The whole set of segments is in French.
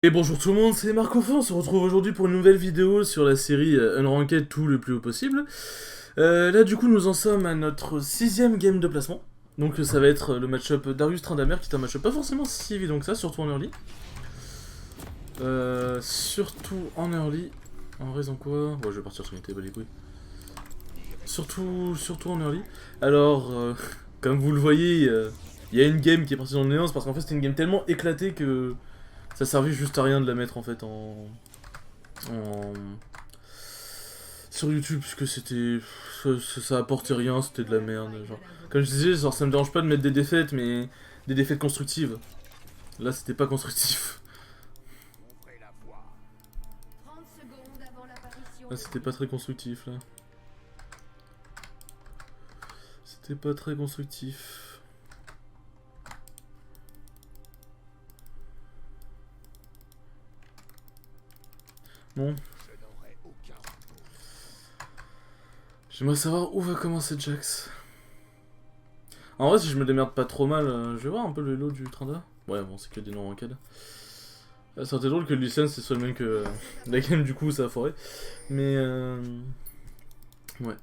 Et bonjour tout le monde, c'est Marc-Enfin, on se retrouve aujourd'hui pour une nouvelle vidéo sur la série Unranked tout le plus haut possible. Là du coup nous en sommes à notre 6ème game de placement. Donc ça va être le match-up Darius Tryndamere qui est un match-up pas forcément si évident que ça, surtout en early. Surtout en early. En raison quoi? Bon, je vais partir sur une table, les couilles. Surtout en early. Alors, comme vous le voyez, il y a une game qui est partie dans le néant, parce qu'en fait c'était une game tellement éclatée que ça servait juste à rien de la mettre en fait en... sur YouTube, puisque c'était... ça apportait rien, c'était de la merde. Genre. Comme je disais, genre, ça me dérange pas de mettre des défaites, mais des défaites constructives. Là, c'était pas constructif. Là, c'était pas très constructif, là. C'était pas très constructif. Bon. J'aimerais savoir où va commencer Jax. En vrai, si je me démerde pas trop mal, je vais voir un peu le lot du Trinda. Ouais, bon, c'est que des noms ranked. Ça aurait été drôle que le licence soit le même que la game, du coup, ça a foiré. Mais ouais.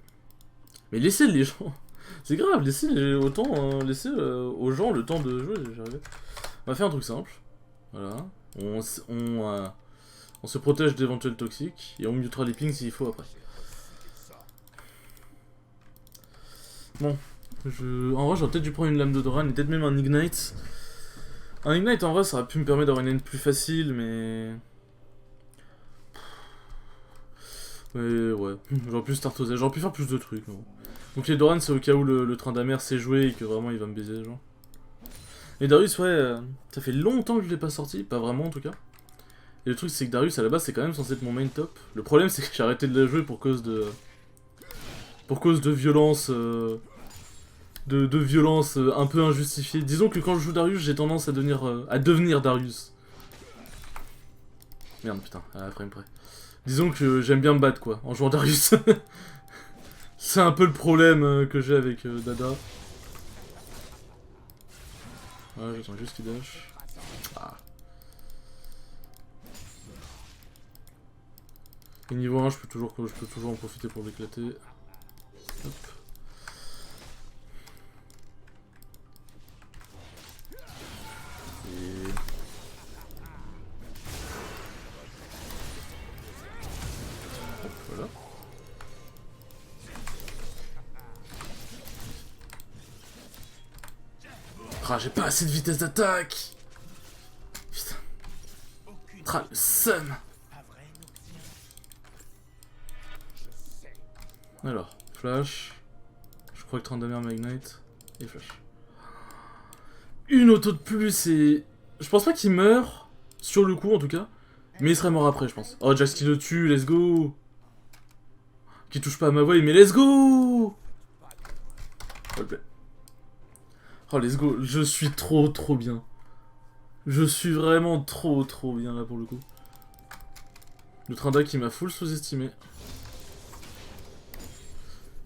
Mais laissez les gens. C'est grave, laissez autant laissez aux gens le temps de jouer, j'arrive. On va faire un truc simple. Voilà. On se protège d'éventuels toxiques et on mutera les pings s'il faut après. Bon. En vrai, j'aurais peut-être dû prendre une lame de Doran et peut-être même un Ignite. Un Ignite, en vrai, ça aurait pu me permettre d'avoir une lane plus facile, mais... Mais ouais, j'aurais pu start aux ailes, j'aurais pu faire plus de trucs. Non. Donc les Doran, c'est au cas où le Tryndamere s'est joué et que vraiment il va me baiser, genre. Et Darius, ouais, ça fait longtemps que je l'ai pas sorti, pas vraiment en tout cas. Et le truc, c'est que Darius, à la base, c'est quand même censé être mon main top. Le problème, c'est que j'ai arrêté de la jouer pour cause de... Pour cause de violence... de violence un peu injustifiée. Disons que quand je joue Darius, j'ai tendance à devenir Darius. Merde, putain, à la frame près. Disons que j'aime bien me battre, quoi, en jouant Darius. C'est un peu le problème que j'ai avec Dada. Ouais, j'attends juste qu'il dash. Ah. Et niveau 1, je peux toujours en profiter pour l'éclater. Hop. Et... hop, voilà. Ah, j'ai pas assez de vitesse d'attaque. Putain. Ah, le seum. Alors, flash. Je crois que Tryndamere Magnite. Et flash. Une auto de plus et... Je pense pas qu'il meurt. Sur le coup, en tout cas. Mais il serait mort après, je pense. Oh, Jax qui le tue, let's go. Qui touche pas à ma voix, mais let's go. Oh, let's go. Je suis trop bien. Je suis vraiment trop bien là pour le coup. Le Trynda qui m'a full sous-estimé.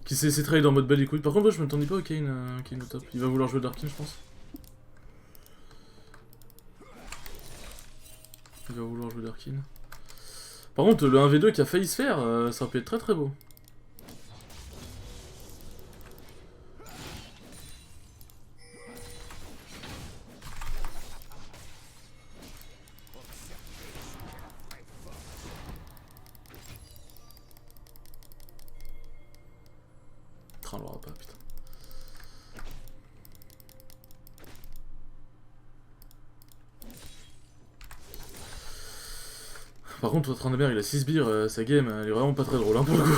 Qui s'est laissé trade en mode belle les couilles. Par contre, moi, je m'attendais pas au Kane, Kane au top. Il va vouloir jouer Darkin, je pense. Il va vouloir jouer Darkin. Par contre, le 1v2 qui a failli se faire, ça peut être très beau. On l'aura pas, putain. Par contre, votre Tryndamere, il a 6 sbires, sa game, elle est vraiment pas très drôle, hein, pour le coup.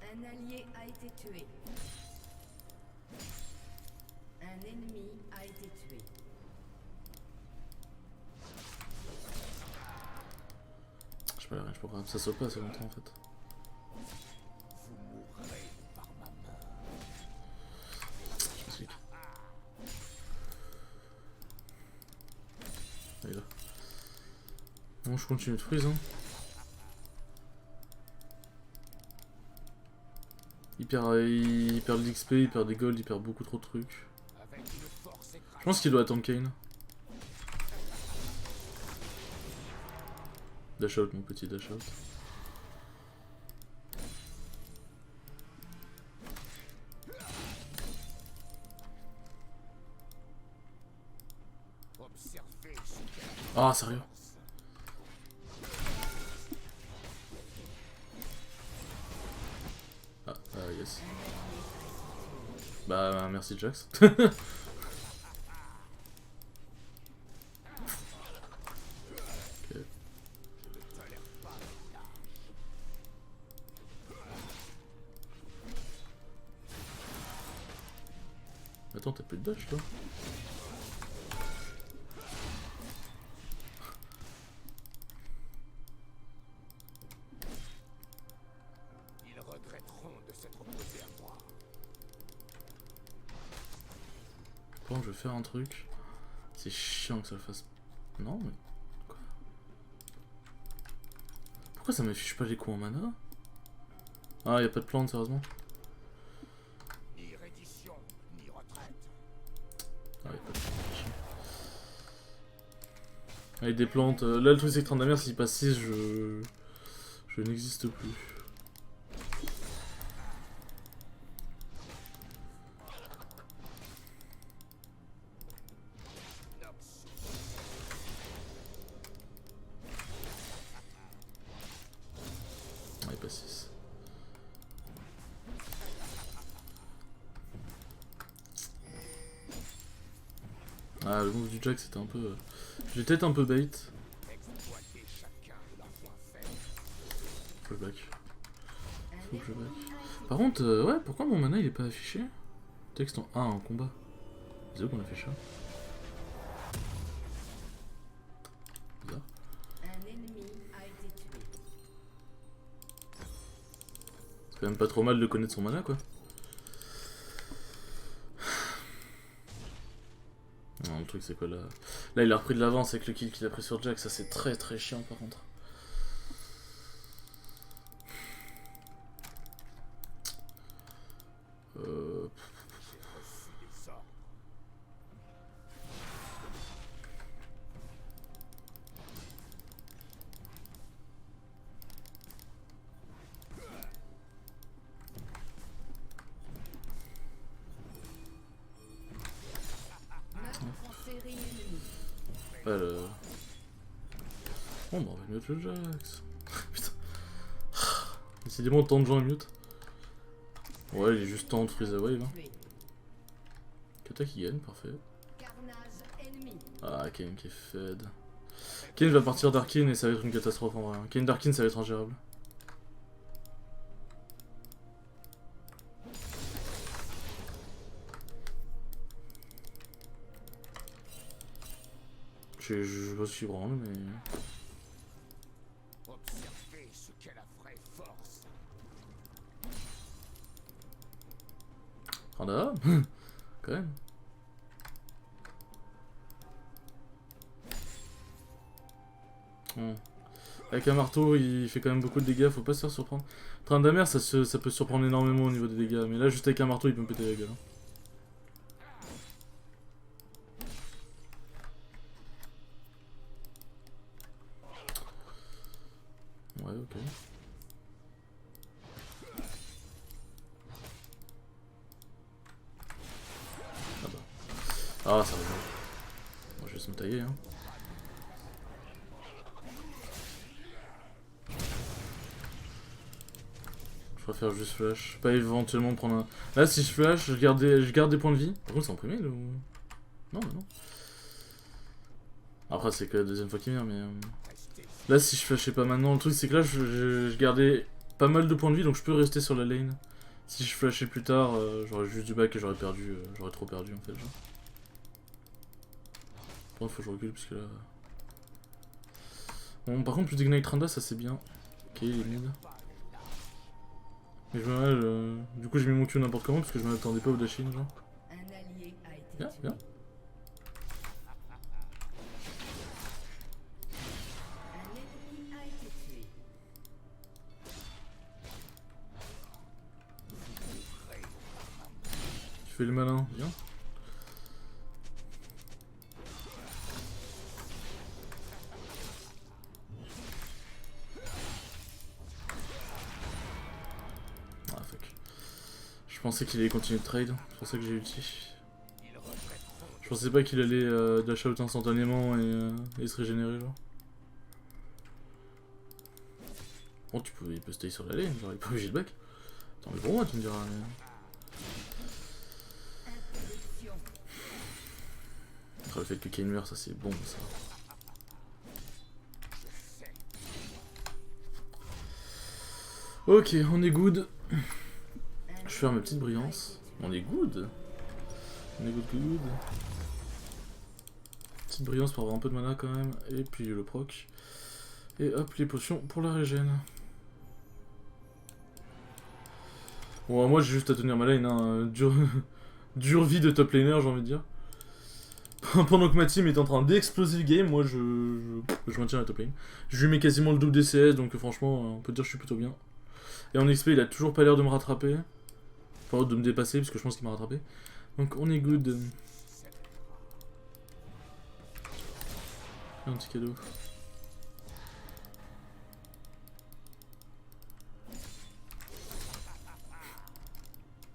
Un allié a été tué. Un ennemi a été tué. Je sais pas, rien, je peux pas. Ça saute pas assez longtemps en fait. Je m'explique. Allez là. Bon, je continue de freeze, hein. Il perd de l'XP, il perd des gold, il perd beaucoup trop de trucs. Je pense qu'il doit attendre Kane. Dash out, mon petit dash out. Ah, sérieux? Ah, yes. Bah, merci Jax. Ok. Attends, t'as plus de dash, toi? Bon, je vais faire un truc. C'est chiant que ça le fasse. Non, mais. Quoi? Pourquoi ça m'affiche pas les coups en mana? Ah, y'a pas de plante, sérieusement? Ni reddition, ni retraite. Ah, y'a pas de plante. Avec des plantes. Là, le truc, c'est que Tryndamere, s'il passe 6, je n'existe plus. Ah, il passe 6. Ah, le move du Jack, c'était un peu. J'ai peut-être un peu bait. Faut que je back. Faut que je back. Par contre, ouais, pourquoi mon mana il est pas affiché? Texte en 1 en combat. C'est où qu'on a fait ça? Bizarre. Un ennemi a été tué. C'est quand même pas trop mal de connaître son mana, quoi. Non, le truc c'est quoi là? Là il a repris de l'avance avec le kill qu'il a pris sur Jack, ça c'est très très chiant par contre. Ouais, le... Bon bah on va mute le Jax. Putain. Décidément tant de gens est mute. Ouais il est juste temps de freeze away là. Kata qui gagne, parfait. Ah Kane qui est fed. Kane va partir d'Arkin et ça va être une catastrophe en vrai. Kane d'Arkin ça va être ingérable. Je sais pas si je branle mais... Observez ce qu'est la vraie force. Randa quand même. Bon. Avec un marteau, il fait quand même beaucoup de dégâts, faut pas se faire surprendre. Tryndamere, ça peut surprendre énormément au niveau des dégâts, mais là, juste avec un marteau, il peut me péter la gueule. Hein. Ouais, ok. Ah bah. Ah, ça va. Bon, je vais se me tailler, hein. Je préfère juste flash. Pas éventuellement prendre un... Là, si je flash, je garde des points de vie. Par contre, c'est en premier, là, ou... Non, mais non. Après, c'est que la deuxième fois qu'il vient, mais... Là, si je flashais pas maintenant, le truc, c'est que là, je gardais pas mal de points de vie, donc je peux rester sur la lane. Si je flashais plus tard, j'aurais juste du back et j'aurais perdu... j'aurais trop perdu, en fait, genre. Bon, faut que je recule, parce que là... Bon, par contre, plus d'ignite Tranda, ça c'est bien. Ok, il est mid. Mais je me du coup, j'ai mis mon Q n'importe comment, parce que je m'attendais pas au dashin, genre. Un allié a été Bien, tué. bien. Un ennemi a été tué. Tu fais le malin, bien. pensais qu'il allait continuer de trade, c'est pour ça que j'ai ulti. Ils regretteront Je pensais pas qu'il allait dash out instantanément et se régénérer genre. Bon il peut stay sur la lane, genre il est pas obligé de back. Attends mais pour moi tu me diras. Mais... Interruption. Après, le fait que Kane meurt ça c'est bon ça. Ok on est good. Je vais faire ma petite brillance. On est good. On est good. Petite brillance pour avoir un peu de mana quand même. Et puis le proc. Et hop, les potions pour la régène. Bon, moi j'ai juste à tenir ma lane. Hein. Dure vie de top laner, j'ai envie de dire. Pendant que ma team est en train d'exploser le game, moi je maintiens la top lane. Je lui mets quasiment le double DCS, donc franchement, on peut dire que je suis plutôt bien. Et en XP, il a toujours pas l'air de me rattraper. Enfin, de me dépasser, parce que je pense qu'il m'a rattrapé. Donc on est good. Un petit cadeau.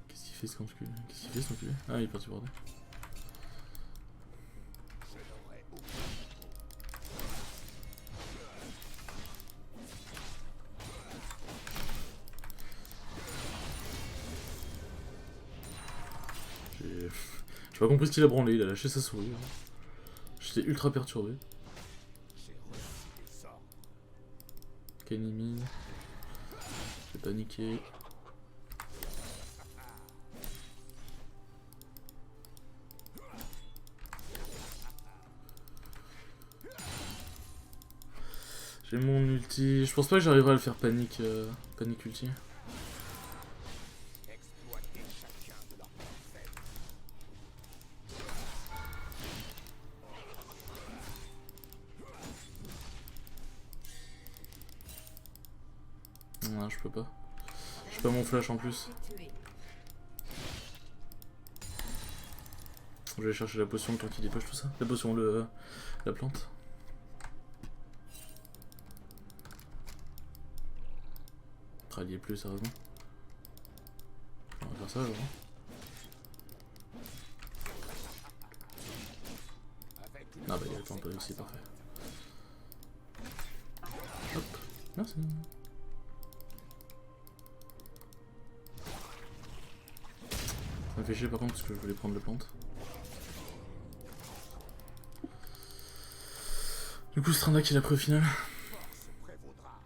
Qu'est-ce qu'il fait ce enculé? Qu'est-ce qu'il fait ce enculé? Ah, il est parti border. J'ai pas compris ce qu'il a branlé, il a lâché sa souris. J'étais ultra perturbé. Kenny mine. J'ai paniqué. J'ai mon ulti. Je pense pas que j'arriverai à le faire panique ulti. exploiter chacun de leurs points faibles. Non, je peux pas. J'ai pas mon flash en plus. Tué. Je vais aller chercher la potion tant qu'il dépêche tout ça. La potion, la plante. Rallier plus sérieusement. On va faire ça genre. Ah bah il y a le temps pas réussi, parfait. Hop, merci. Ça me fait chier par contre parce que je voulais prendre la plante. Du coup Strandak il a pris au final. Force prévaudra.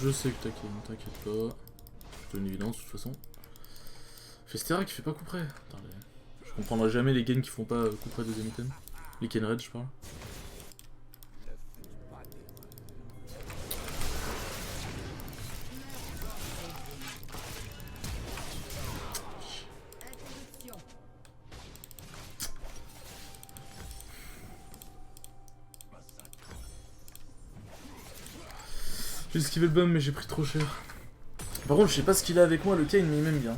Je sais que t'inquiète pas. C'est plutôt une évidence de toute façon. Festera qui fait pas coup près. Attendez. Je comprendrai jamais les gains qui font pas coup près deuxième item. Les Kenred je parle. Interruption. J'ai esquivé le bum mais j'ai pris trop cher. Par contre je sais pas ce qu'il a avec moi le Kane mais il m'aime bien.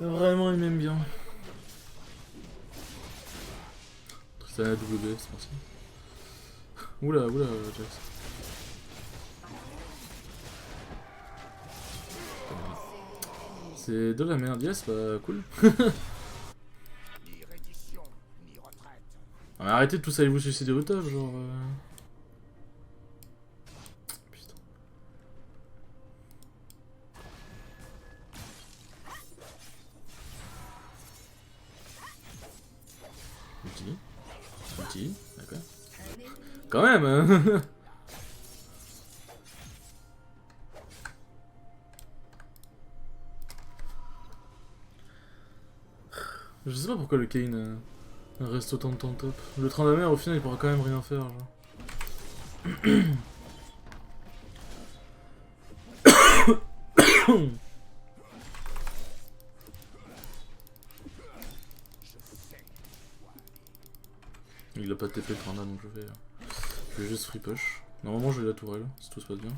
Vraiment il m'aime bien. Tristana W, c'est parti. Oula, Jax. C'est de la merde, yes, bah cool. Ni reddition, ni retraite. Ah, mais arrêtez de tous aller vous suicider au top, genre. Putain. Ulti, d'accord. Un ennemi. Quand même hein. Je sais pas pourquoi le Kane reste autant de temps top. Le train de la mer au final il pourra quand même rien faire genre. Il a pas de TP le train là donc je vais juste free push. Normalement j'ai la tourelle si tout se passe bien.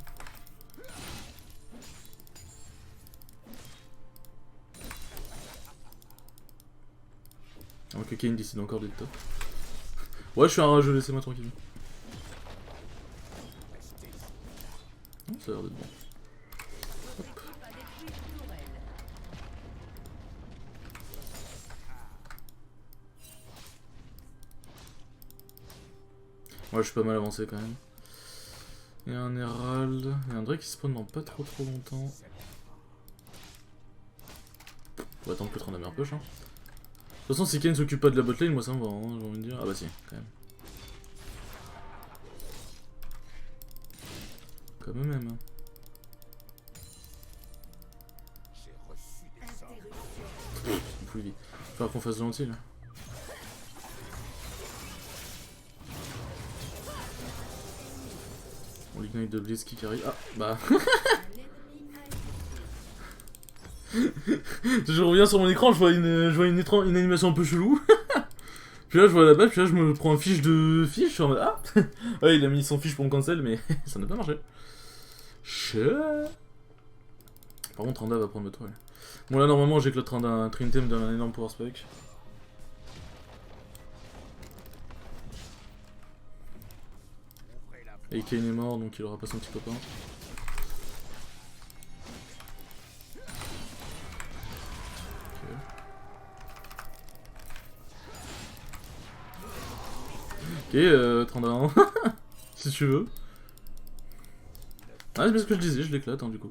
Alors que Kane décide encore d'être top. Ouais, je suis un rageux, laissez-moi tranquille. Oh, ça a l'air d'être bon. Ouais, je suis pas mal avancé quand même. Il y a un Herald. Il y a un Drake qui spawn dans pas trop longtemps. On va attendre que Trandam un push. Hein. De toute façon, si Kayn s'occupe pas de la botlane, moi ça me va, hein, j'ai envie de dire. Ah bah si, quand même. Quand même. Hein. J'ai reçu des ordres. Interruption. C'est plus vite. Faut qu'on fasse de l'anti là. On l'ignite de Blitz qui arrive. Ah bah. Je reviens sur mon écran, je vois une animation un peu chelou. Puis là je vois la balle, puis là je me prends un fiche de fiche, je suis en mode ah. Ouais, il a mis son fiche pour me cancel, mais ça n'a pas marché. Par contre Tranda va prendre le toile. Bon là normalement j'ai que le train d'un Trinity d'un énorme power spec. Ouvrez la Et Kayn est mort donc il aura pas son petit copain. Ok, Tranda, si tu veux. Ah, c'est bien ce que je disais, je l'éclate, hein, du coup.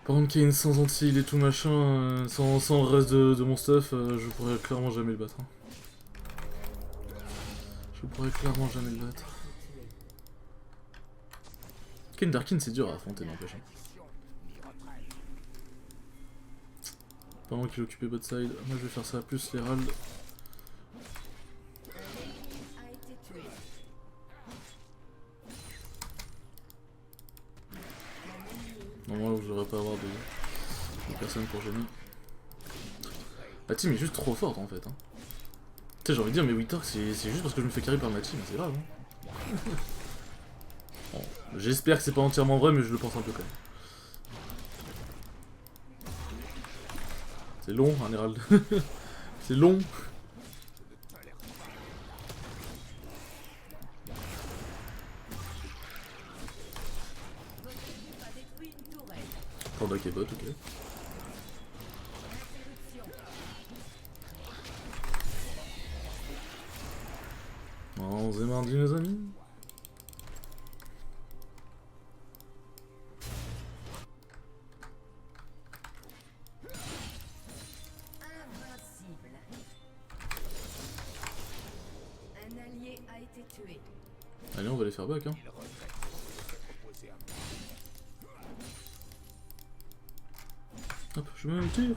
Par contre, Kayn sans anti, il est tout machin, sans le reste de mon stuff, je pourrais clairement jamais le battre. Hein. Je pourrais clairement jamais le battre. Kayn Darkin, c'est dur à affronter, n'empêche. Hein. Pendant qu'il est occupé bot side, moi je vais faire ça, plus l'Herald. A été tué. Normalement, je devrais pas avoir de personne pour gêner. La team est juste trop forte en fait. Hein. Tu sais, j'ai envie de dire, mais Wither, c'est juste parce que je me fais carry par ma team, c'est grave. Hein. Bon, j'espère que c'est pas entièrement vrai, mais je le pense un peu quand même. C'est long, un Herald. C'est long. Votre équipe a détruit une tourelle. Panda qui est bot, ok. Interruption. On s'est mardi, mes amis. Invincible. Un allié a été tué. Allez, on va les faire back. Hein. Il regrette trop de s'être opposé à moi. Hop, je mets un tir.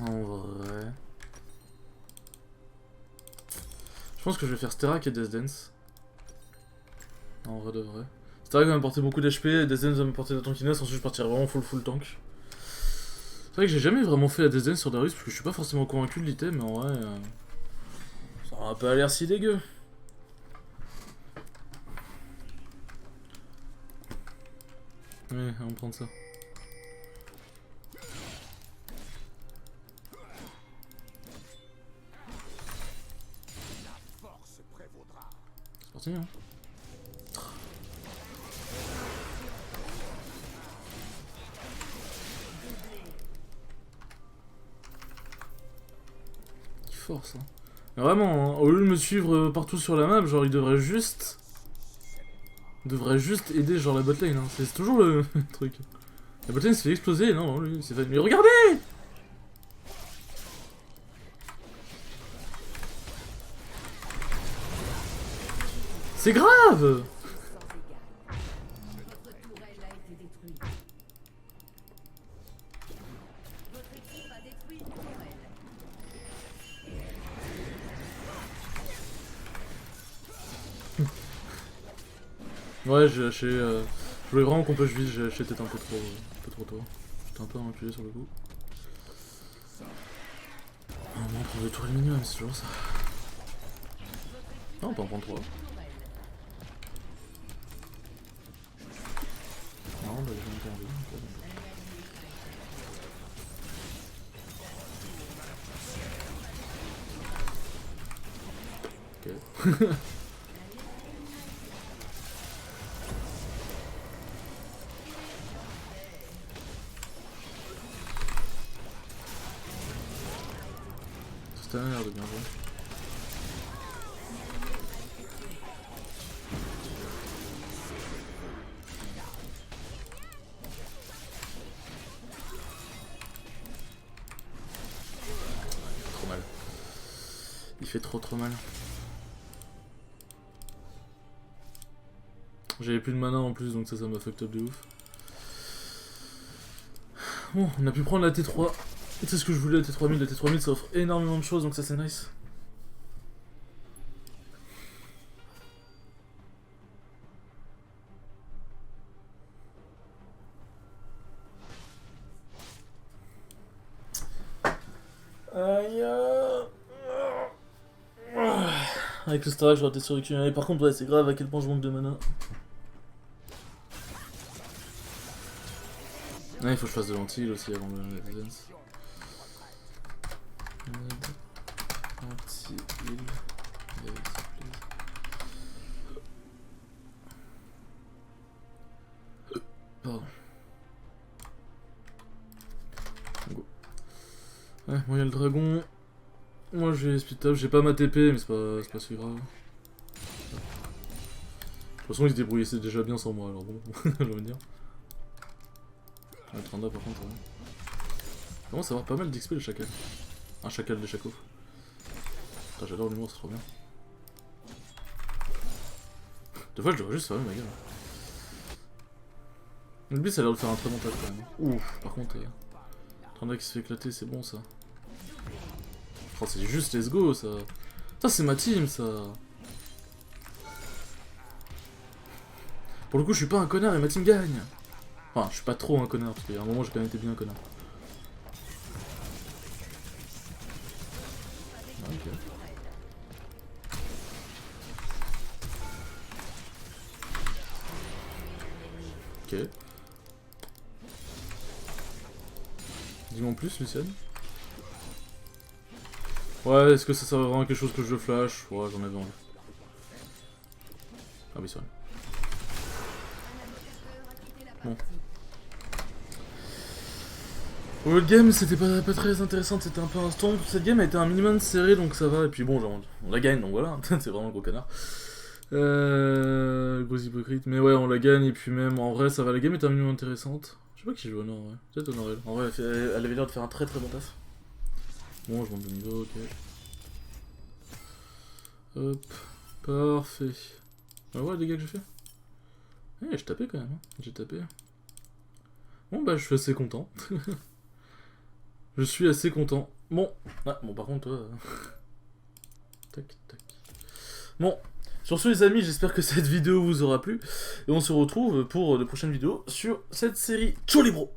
En vrai. Je pense que je vais faire Sterak et Death Dance. En vrai de vrai. Sterak va m'apporter beaucoup d'HP, Death Dance va m'apporter de la tankiness, ensuite je partirai vraiment full tank. C'est vrai que j'ai jamais vraiment fait la Death Dance sur Darius parce que je suis pas forcément convaincu de l'item, mais en vrai. Ça aura pas l'air si dégueu. Ouais, on va prendre ça. La force prévaudra. C'est parti, hein. Il force, hein. Mais vraiment, hein, au lieu de me suivre partout sur la map, genre il devrait juste aider genre la botlane, hein. C'est toujours le truc. La botlane se fait exploser, non, lui, c'est fait. Mais regardez! C'est grave! Sans égal. Votre tourelle a été détruite. Votre équipe a détruit une tourelle. Ouais, j'ai lâché. Je voulais vraiment qu'on push vite, j'ai lâché peut-être un peu trop tôt. J'étais un peu enculé sur le coup. Ah, on va en prendre des tours minimum, c'est toujours ça. Non, on peut en prendre 3. Tourelle. Non, bah, j'ai monté en vie. Ok. ta merde, bien joué. Trop mal. Il fait trop mal. J'avais plus de mana en plus, donc ça m'a fucked up de ouf. Bon, on a pu prendre la T3. C'est ce que je voulais, la T3000. La T3000 ça offre énormément de choses, donc ça c'est nice. Aïe. Avec le Starak, j'aurais été sur récupérer. Par contre, ouais, c'est grave à quel point je manque de mana. Ouais, il faut que je fasse de l'anti aussi avant le dance. Anti-heal. Pardon. Go. Ouais, moi il y a le dragon. Moi j'ai split up, j'ai pas ma TP, mais c'est pas si grave. De toute façon, ils se débrouillaient déjà bien sans moi, alors bon, j'ai envie de dire. Le Tranda par contre, ouais. Il commence à avoir pas mal d'XP le chacal. Un chacal de Chako. Putain, j'adore l'humour, c'est trop bien. Des fois, je devrais juste fermer ma gueule. Le but, ça a l'air de faire un très bon taf quand même. Ouf, par contre, Tranda qui se fait éclater, c'est bon ça. Oh, c'est juste let's go ça. Ça, c'est ma team ça. Pour le coup, je suis pas un connard et ma team gagne. Enfin, je suis pas trop un connard, parce qu'à un moment j'ai quand même été bien un connard. Ah, ok. Ok. Dis-moi en plus, Luciane. Ouais, est-ce que ça sert vraiment à quelque chose que je flash? Ouais, j'en avais envie. Ah oui, c'est vrai. Bon. Le game c'était pas très intéressant, c'était un peu un stomp. Cette game a été un minimum serré donc ça va. Et puis bon, genre, on la gagne donc voilà, c'est vraiment un gros canard. Gros hypocrite. Mais ouais, on la gagne et puis même en vrai ça va. La game était un minimum intéressante. Je sais pas qui joue Honor en vrai. Peut-être Honor elle. En vrai, elle avait l'air de faire un très bon taf. Bon, je monte de niveau, ok. Hop, parfait. Ah ouais, les dégâts que j'ai fait. Eh, j'ai tapé quand même, hein. J'ai tapé. Bon bah, je suis assez content. Je suis assez content. Bon, ah, bon par contre, toi... tac, tac. Bon, sur ce les amis, j'espère que cette vidéo vous aura plu. Et on se retrouve pour de prochaines vidéos sur cette série. Ciao les bros!